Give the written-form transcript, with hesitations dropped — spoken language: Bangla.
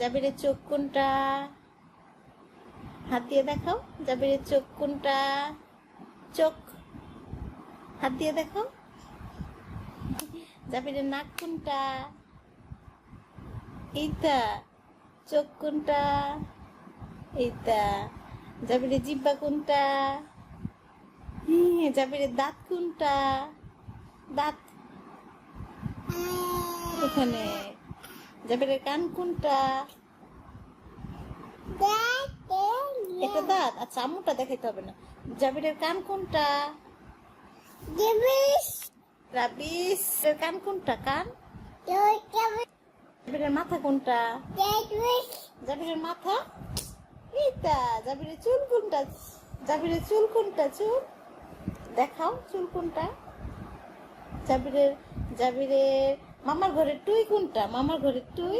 জাবিরের চোখ কোনটা? হাত দিয়ে দেখাও। জাবিরের চোখ কোনটা? চোখ, হাত দিয়ে দেখো। জাবিরের নাক কোনটা? এইটা। চোখ কোনটা? এইটা। জাবিরের জিহ্বা কোনটা? জাবিরের দাঁত কোনটা? দাঁত ওখানে। জাবিরের কান কোনটা? এটা দাঁত। আচ্ছা, আম্মুটা দেখাইতে হবে না। জাবিরের কান কোনটা? রাবিশ এর কান কোনটা? কান। জাবিরের মাথা কোনটা? জাবিরের মাথা এইটা। জাবিরের চুল কোনটা? জাবিরের চুল কোনটা? চুল দেখাও, চুল কোনটা? জাবিরের মামার ঘরের টুই কোনটা? মামার ঘরের টুই